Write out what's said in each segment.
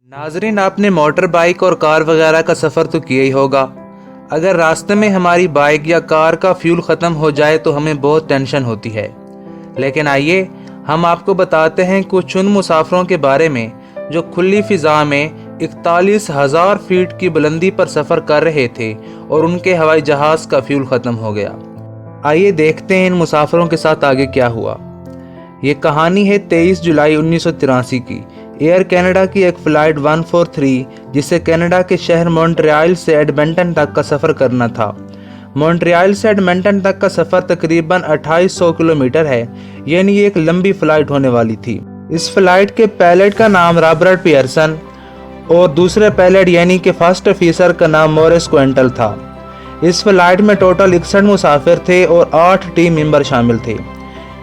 नाजरीन, आपने motor bike और कार वगैरह का सफ़र तो किया ही होगा। अगर रास्ते में हमारी बाइक या कार का फ्यूल ख़त्म हो जाए तो हमें बहुत टेंशन होती है। लेकिन आइए हम आपको बताते हैं कुछ उन मुसाफिरों के बारे में जो खुली फ़िज़ा में 41,000 फीट की बुलंदी पर सफ़र कर रहे थे और उनके हवाई जहाज़ का फ्यूल ख़त्म हो गया। आइए देखते हैं इन मुसाफिरों के साथ आगे क्या हुआ। ये कहानी है 23 जुलाई 1983 की। एयर कनाडा की एक फ़्लाइट 143 जिसे कनाडा के शहर मॉन्ट्रियल से एडमंटन तक का सफ़र करना था। मॉन्ट्रियल से एडमंटन तक का सफ़र तकरीबन 2800 किलोमीटर है, यानी एक लंबी फ़्लाइट होने वाली थी। इस फ़्लाइट के पायलट का नाम रॉबर्ट पियर्सन और दूसरे पायलट यानी कि फर्स्ट ऑफिसर का नाम मॉरिस क्वेंटल था। इस फ़्लाइट में टोटल 61 मुसाफिर थे और 8 टीम मेंबर शामिल थे।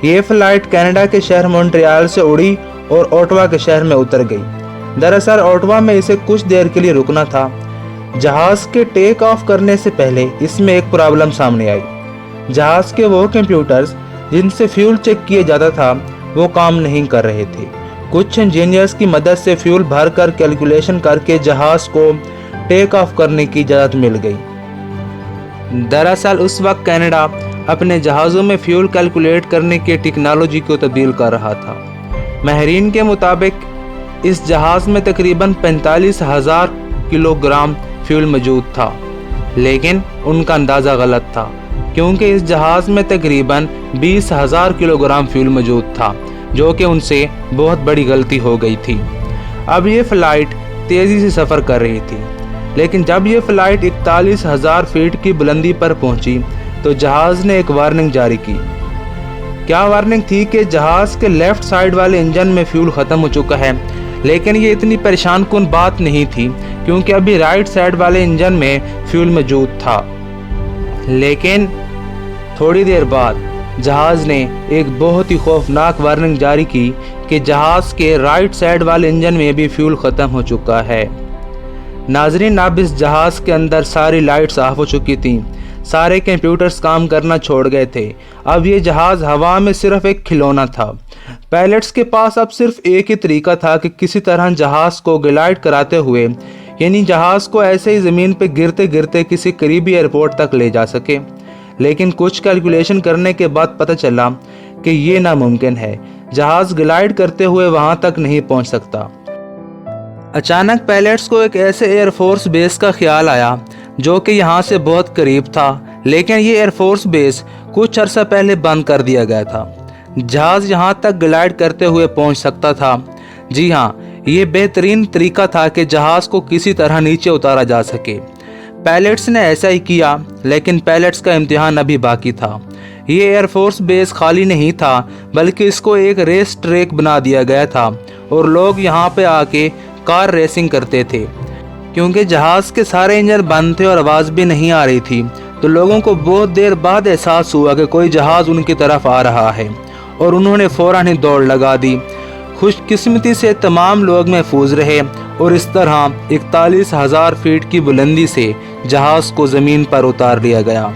ये फ़्लाइट कनाडा के शहर मॉन्ट्रियल से उड़ी और ओटावा के शहर में उतर गई। दरअसल ओटावा में इसे कुछ देर के लिए रुकना था। जहाज़ के टेक ऑफ करने से पहले इसमें एक प्रॉब्लम सामने आई। जहाज़ के वो कंप्यूटर्स जिनसे फ्यूल चेक किया जाता था वो काम नहीं कर रहे थे। कुछ इंजीनियर्स की मदद से फ्यूल भरकर कैलकुलेशन करके जहाज़ को टेक ऑफ करने की इजाज़त मिल गई। दरअसल उस वक्त कनाडा अपने जहाज़ों में फ्यूल कैलकुलेट करने की टेक्नोलॉजी को तब्दील कर रहा था। माहिरीन के मुताबिक इस जहाज़ में तकरीबन 45,000 किलोग्राम फ्यूल मौजूद था, लेकिन उनका अंदाज़ा गलत था क्योंकि इस जहाज़ में तकरीबन 20,000 किलोग्राम फ्यूल मौजूद था, जो कि उनसे बहुत बड़ी गलती हो गई थी। अब ये फ़्लाइट तेज़ी से सफ़र कर रही थी, लेकिन जब ये फ़्लाइट 41,000 फीट की बुलंदी पर पहुंची तो जहाज़ ने एक वार्निंग जारी की। क्या वार्निंग थी कि जहाज़ के लेफ़्ट साइड वाले इंजन में फ्यूल ख़त्म हो चुका है, लेकिन ये इतनी परेशान कुन बात नहीं थी क्योंकि अभी राइट साइड वाले इंजन में फ्यूल मौजूद था। लेकिन थोड़ी देर बाद जहाज़ ने एक बहुत ही खौफनाक वार्निंग जारी की कि जहाज़ के राइट साइड वाले इंजन में भी फ्यूल ख़त्म हो चुका है। नाजरीन, अब इस जहाज़ के अंदर सारी लाइट्स ऑफ हो चुकी थीं, सारे कंप्यूटर्स काम करना छोड़ गए थे। अब ये जहाज़ हवा में सिर्फ एक खिलौना था। पायलट्स के पास अब सिर्फ एक ही तरीका था कि किसी तरह जहाज़ को ग्लाइड कराते हुए, यानी जहाज़ को ऐसे ही ज़मीन पर गिरते गिरते किसी करीबी एयरपोर्ट तक ले जा सके। लेकिन कुछ कैलकुलेशन करने के बाद पता चला कि ये नामुमकिन है। जहाज़ ग्लाइड करते हुए वहाँ तक नहीं पहुँच सकता। अचानक पायलट्स को एक ऐसे एयरफोर्स बेस का ख्याल आया जो कि यहाँ से बहुत करीब था, लेकिन ये एयरफोर्स बेस कुछ अरसा पहले बंद कर दिया गया था। जहाज़ यहाँ तक ग्लाइड करते हुए पहुँच सकता था। जी हाँ, ये बेहतरीन तरीका था कि जहाज़ को किसी तरह नीचे उतारा जा सके। पायलट्स ने ऐसा ही किया, लेकिन पायलट्स का इम्तिहान अभी बाकी था। ये एयरफोर्स बेस खाली नहीं था, बल्कि इसको एक रेस ट्रैक बना दिया गया था और लोग यहाँ पे आके कार रेसिंग करते थे। क्योंकि जहाज़ के सारे इंजन बंद थे और आवाज़ भी नहीं आ रही थी, तो लोगों को बहुत देर बाद एहसास हुआ कि कोई जहाज़ उनकी तरफ आ रहा है और उन्होंने फ़ौरन ही दौड़ लगा दी। खुशकिस्मती से तमाम लोग महफूज रहे और इस तरह 41,000 फीट की बुलंदी से जहाज़ को ज़मीन पर उतार लिया गया।